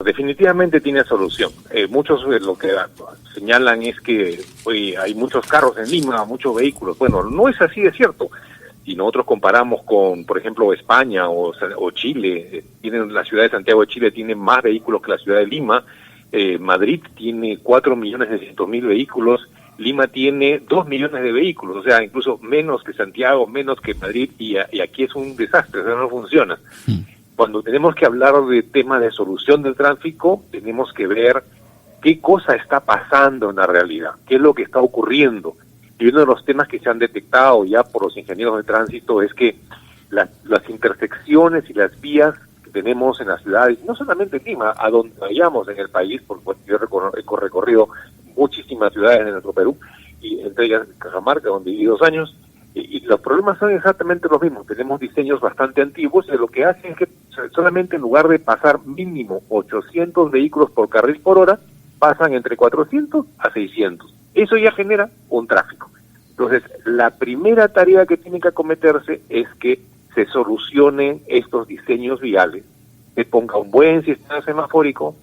Definitivamente tiene solución. Muchos lo que señalan es que hay muchos carros en Lima, muchos vehículos. Bueno, no es así, es cierto. Si nosotros comparamos con, por ejemplo, España o Chile, la ciudad de Santiago de Chile tiene más vehículos que la ciudad de Lima. Madrid tiene 4.900.000 vehículos. Lima tiene 2 millones de vehículos, o sea, incluso menos que Santiago, menos que Madrid, y aquí es un desastre, o sea, no funciona. Cuando tenemos que hablar de temas de solución del tráfico, tenemos que ver qué cosa está pasando en la realidad, qué es lo que está ocurriendo. Y uno de los temas que se han detectado ya por los ingenieros de tránsito es que las intersecciones y las vías que tenemos en las ciudades, no solamente en Lima, a donde vayamos en el país, porque yo he recorrido muchísimas ciudades en nuestro Perú, y entre ellas Cajamarca, donde viví 2 años, y los problemas son exactamente los mismos. Tenemos diseños bastante antiguos y lo que hacen es que solamente en lugar de pasar mínimo 800 vehículos por carril por hora, pasan entre 400 a 600. Eso ya genera un tráfico. Entonces, la primera tarea que tiene que acometerse es que se solucionen estos diseños viales, se ponga un buen sistema semafórico,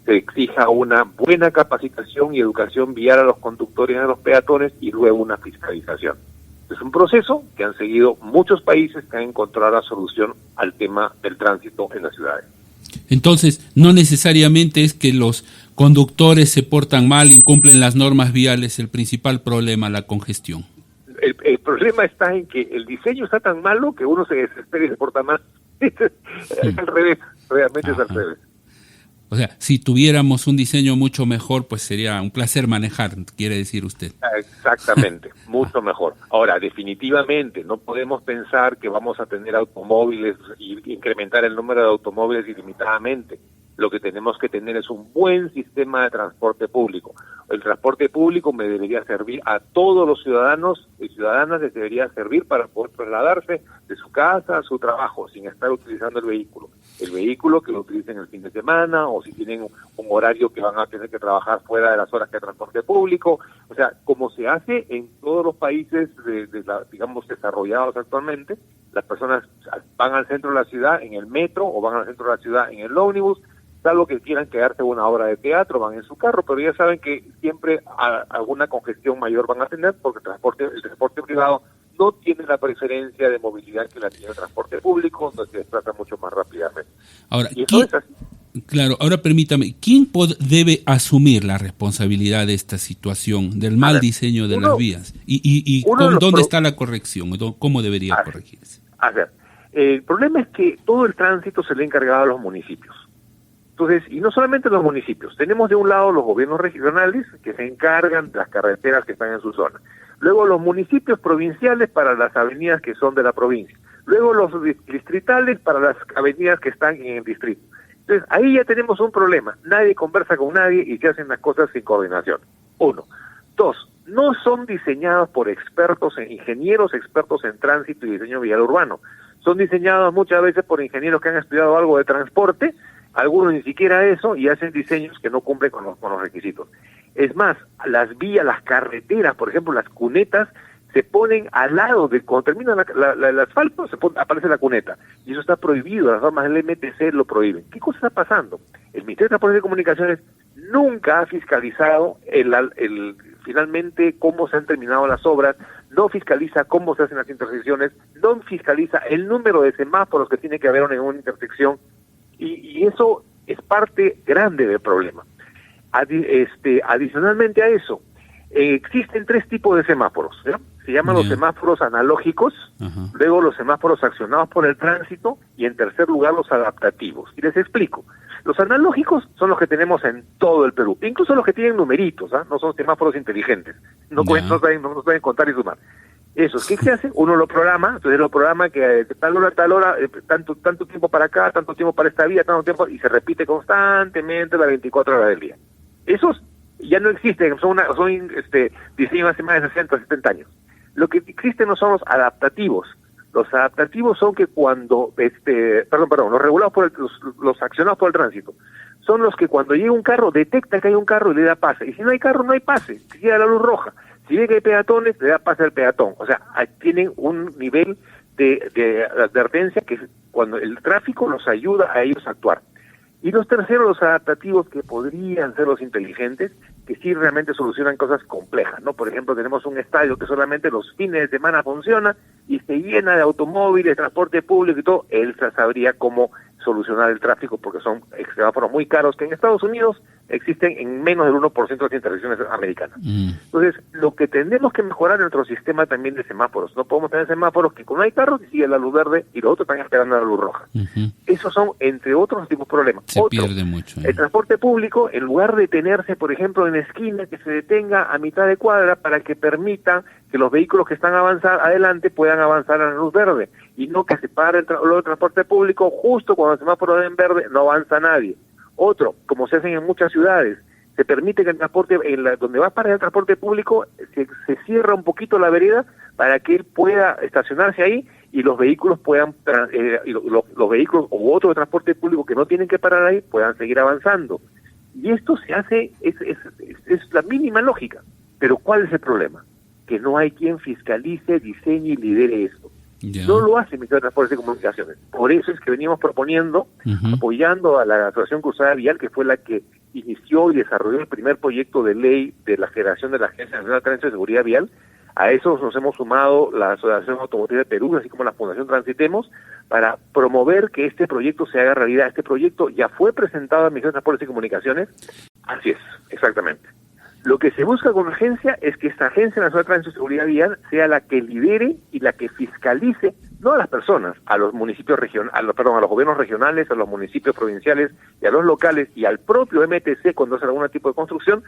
se exija una buena capacitación y educación vial a los conductores y a los peatones y luego una fiscalización. Es un proceso que han seguido muchos países que han encontrado la solución al tema del tránsito en las ciudades. Entonces, no necesariamente es que los conductores se portan mal, incumplen las normas viales, el principal problema, la congestión. El problema está en que el diseño está tan malo que uno se desespera y se porta mal. Es al revés, realmente es al revés. O sea, si tuviéramos un diseño mucho mejor, pues sería un placer manejar, quiere decir usted. Exactamente, mucho mejor. Ahora, definitivamente, no podemos pensar que vamos a tener automóviles y incrementar el número de automóviles ilimitadamente. Lo que tenemos que tener es un buen sistema de transporte público. El transporte público me debería servir a todos los ciudadanos y ciudadanas, les debería servir para poder trasladarse de su casa a su trabajo sin estar utilizando el vehículo. El vehículo que lo utilicen el fin de semana o si tienen un horario que van a tener que trabajar fuera de las horas que hay transporte público. O sea, como se hace en todos los países digamos, desarrollados actualmente, las personas van al centro de la ciudad en el metro o van al centro de la ciudad en el ómnibus, salvo que quieran quedarse en una obra de teatro, van en su carro, pero ya saben que siempre alguna congestión mayor van a tener porque el transporte privado no tiene la preferencia de movilidad que la tiene el transporte público, donde se desplaza mucho más rápidamente. Ahora, y eso es así. Claro, ahora permítame, ¿quién debe asumir la responsabilidad de esta situación, del mal diseño de las vías? ¿Y dónde está la corrección? ¿Cómo debería corregirse? A ver, el problema es que todo el tránsito se le ha encargado a los municipios. Entonces, y no solamente los municipios, tenemos de un lado los gobiernos regionales que se encargan de las carreteras que están en su zona, luego los municipios provinciales para las avenidas que son de la provincia, luego los distritales para las avenidas que están en el distrito. Entonces, ahí ya tenemos un problema, nadie conversa con nadie y se hacen las cosas sin coordinación. 1. 2. No son diseñados por ingenieros expertos en tránsito y diseño vial urbano, son diseñados muchas veces por ingenieros que han estudiado algo de transporte, algunos ni siquiera eso, y hacen diseños que no cumplen con los requisitos. Es más, las vías, las carreteras, por ejemplo, las cunetas, se ponen al lado de, cuando termina el asfalto, aparece la cuneta, y eso está prohibido, las normas del MTC lo prohíben. ¿Qué cosa está pasando? El Ministerio de Transporte y Comunicaciones nunca ha fiscalizado finalmente cómo se han terminado las obras, no fiscaliza cómo se hacen las intersecciones, no fiscaliza el número de semáforos que tiene que haber en una intersección, y eso es parte grande del problema. Adicionalmente a eso, existen 3 tipos de semáforos, ¿ya? Se llaman los semáforos analógicos, luego los semáforos accionados por el tránsito y en tercer lugar los adaptativos. Y les explico. Los analógicos son los que tenemos en todo el Perú, incluso los que tienen numeritos, no son semáforos inteligentes, no pueden contar y sumar. Esos, ¿qué se hace? Uno lo programa, entonces lo programa que de tal hora, tanto tiempo para acá, tanto tiempo para esta vía, tanto tiempo, y se repite constantemente las 24 horas del día. Esos ya no existen, son diseños hace más de 60 o 70 años. Lo que existen no son los adaptativos. Los adaptativos son que cuando, los regulados los accionados por el tránsito, son los que cuando llega un carro, detecta que hay un carro y le da pase. Y si no hay carro, no hay pase, si llega la luz roja. Si ve que hay peatones, le da pase al peatón. O sea, tienen un nivel de advertencia que cuando el tráfico los ayuda a ellos a actuar. Y los terceros, los adaptativos, que podrían ser los inteligentes, que sí realmente solucionan cosas complejas, ¿no? Por ejemplo, tenemos un estadio que solamente los fines de semana funciona y se llena de automóviles, transporte público y todo. Él sabría cómo solucionar el tráfico, porque son semáforos muy caros que en Estados Unidos existen en menos del 1% de las intersecciones americanas. Entonces, lo que tenemos que mejorar en nuestro sistema también de semáforos. No podemos tener semáforos que cuando hay carros y sigue la luz verde y los otros están esperando la luz roja. Esos son, entre otros tipos de problemas. Se pierde mucho. El transporte público, en lugar de detenerse, por ejemplo, en esquina, que se detenga a mitad de cuadra para que permita que los vehículos que están adelante puedan avanzar a la luz verde, y no que se pare el transporte público justo cuando el semáforo en verde, no avanza nadie. Otro, como se hacen en muchas ciudades, se permite que el transporte, donde va a parar el transporte público, se cierra un poquito la vereda para que él pueda estacionarse ahí y los vehículos puedan, los vehículos u otro de transporte público que no tienen que parar ahí puedan seguir avanzando. Y esto se hace, es la mínima lógica. Pero ¿cuál es el problema? Que no hay quien fiscalice, diseñe y lidere esto. No lo hace el Ministerio de Transportes y Comunicaciones. Por eso es que venimos proponiendo, apoyando a la Asociación Cruzada Vial, que fue la que inició y desarrolló el primer proyecto de ley de la generación de la Agencia Nacional de Tránsito y Seguridad Vial. A eso nos hemos sumado la Asociación Automotriz de Perú, así como la Fundación Transitemos, para promover que este proyecto se haga realidad. Este proyecto ya fue presentado al Ministerio de Transportes y Comunicaciones. Así es, exactamente. Lo que se busca con la agencia es que esta Agencia Nacional de Tránsito y Seguridad Vial sea la que lidere y la que fiscalice, no a las personas, a los municipios a los gobiernos regionales, a los municipios provinciales y a los locales y al propio MTC cuando hace algún tipo de construcción,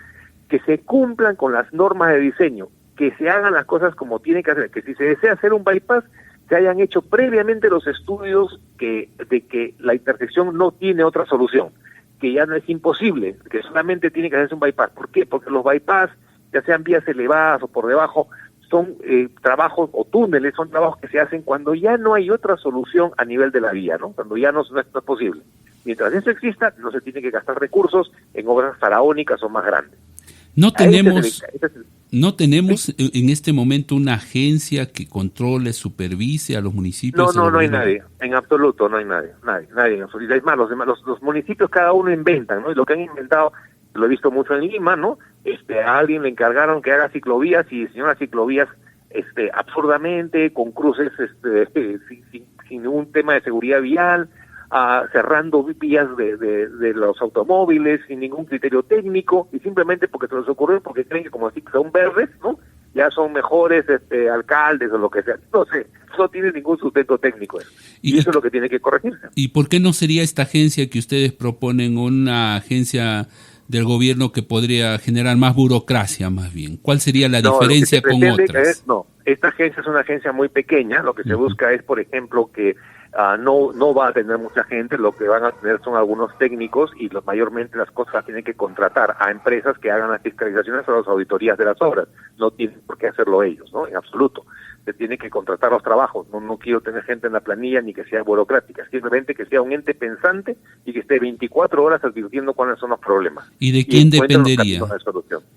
que se cumplan con las normas de diseño, que se hagan las cosas como tiene que hacer, que si se desea hacer un bypass, se hayan hecho previamente los estudios de que la intersección no tiene otra solución, que ya no es imposible, que solamente tiene que hacerse un bypass. ¿Por qué? Porque los bypass, ya sean vías elevadas o por debajo, son trabajos, o túneles, son trabajos que se hacen cuando ya no hay otra solución a nivel de la vía, ¿no? Cuando ya no es posible. Mientras eso exista, no se tiene que gastar recursos en obras faraónicas o más grandes. No tenemos en este momento una agencia que controle, supervise a los municipios. No hay nadie, en absoluto no hay nadie en absoluto. Es más, los municipios cada uno inventan, ¿no? Y lo que han inventado, lo he visto mucho en Lima, ¿no? A alguien le encargaron que haga ciclovías y diseñó las ciclovías absurdamente, con cruces sin ningún tema de seguridad vial, cerrando vías de los automóviles sin ningún criterio técnico y simplemente porque se les ocurrió, porque creen que como así son verdes, ¿no? Ya son mejores alcaldes o lo que sea. No sé, no tiene ningún sustento técnico eso. Y eso es lo que tiene que corregirse. ¿Y por qué no sería esta agencia que ustedes proponen una agencia del gobierno que podría generar más burocracia más bien? ¿Cuál sería la diferencia con otras? Esta agencia es una agencia muy pequeña. Lo que se busca es, por ejemplo, que no va a tener mucha gente, lo que van a tener son algunos técnicos y mayormente las cosas tienen que contratar a empresas que hagan las fiscalizaciones o las auditorías de las obras. No tienen por qué hacerlo ellos, ¿no? En absoluto. Se tiene que contratar los trabajos. No quiero tener gente en la planilla ni que sea burocrática, simplemente que sea un ente pensante y que esté 24 horas advirtiendo cuáles son los problemas. ¿Y de quién dependería?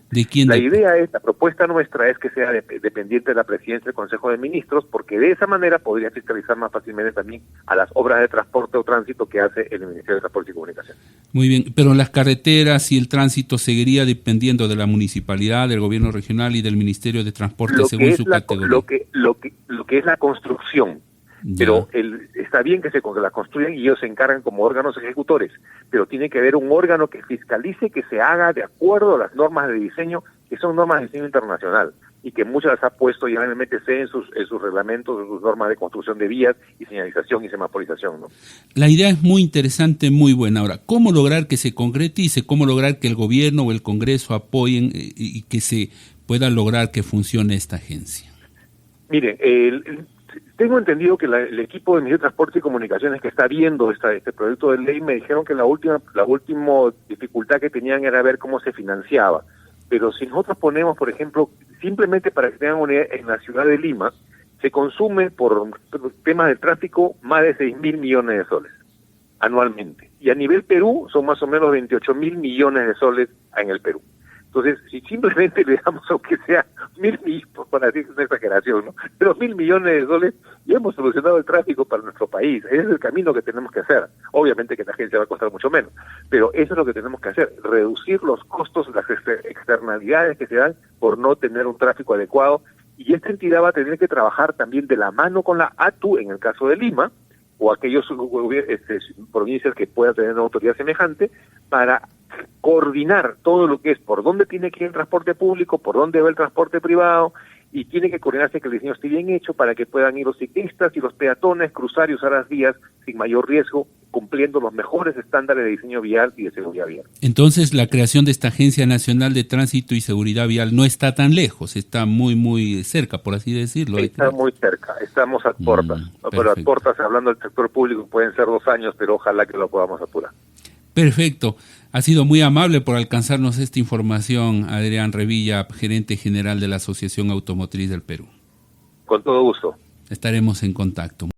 ¿De quién la propuesta nuestra es que sea dependiente de la presidencia del Consejo de Ministros, porque de esa manera podría fiscalizar más fácilmente también a las obras de transporte o tránsito que hace el Ministerio de Transporte y Comunicación. Muy bien, pero las carreteras y el tránsito seguiría dependiendo de la municipalidad, del gobierno regional y del Ministerio de Transporte según su categoría. Lo que es la construcción. Ya. Pero está bien que la construyan y ellos se encargan como órganos ejecutores, pero tiene que haber un órgano que fiscalice que se haga de acuerdo a las normas de diseño, que son normas de diseño internacional y que muchas las ha puesto ya en el MTC en sus reglamentos, en sus normas de construcción de vías y señalización y semaforización, ¿no? La idea es muy interesante, muy buena. Ahora, ¿cómo lograr que se concretice? ¿Cómo lograr que el gobierno o el Congreso apoyen y que se pueda lograr que funcione esta agencia? Mire, tengo entendido que el equipo de Ministerio de Transporte y Comunicaciones que está viendo este proyecto de ley me dijeron que la última dificultad que tenían era ver cómo se financiaba. Pero si nosotros ponemos, por ejemplo, simplemente para que tengan una idea, en la ciudad de Lima se consume por temas de tráfico más de 6.000 millones de soles anualmente. Y a nivel Perú son más o menos 28.000 millones de soles en el Perú. Entonces, si simplemente le damos, aunque sea 1.000 millones, para decir una exageración, ¿no? Pero 1.000 millones de dólares, ya hemos solucionado el tráfico para nuestro país. Ese es el camino que tenemos que hacer. Obviamente que la agencia va a costar mucho menos, pero eso es lo que tenemos que hacer, reducir los costos, las externalidades que se dan por no tener un tráfico adecuado. Y esta entidad va a tener que trabajar también de la mano con la ATU, en el caso de Lima, o aquellos provincias que puedan tener una autoridad semejante, para coordinar todo lo que es por dónde tiene que ir el transporte público, por dónde va el transporte privado, y tiene que coordinarse que el diseño esté bien hecho para que puedan ir los ciclistas y los peatones, cruzar y usar las vías sin mayor riesgo, cumpliendo los mejores estándares de diseño vial y de seguridad vial. Entonces, la creación de esta Agencia Nacional de Tránsito y Seguridad Vial no está tan lejos, está muy, muy cerca, por así decirlo. Está muy cerca, estamos a puertas. Pero a puertas, hablando del sector público, pueden ser 2 años, pero ojalá que lo podamos apurar. Perfecto. Ha sido muy amable por alcanzarnos esta información, Adrián Revilla, gerente general de la Asociación Automotriz del Perú. Con todo gusto. Estaremos en contacto.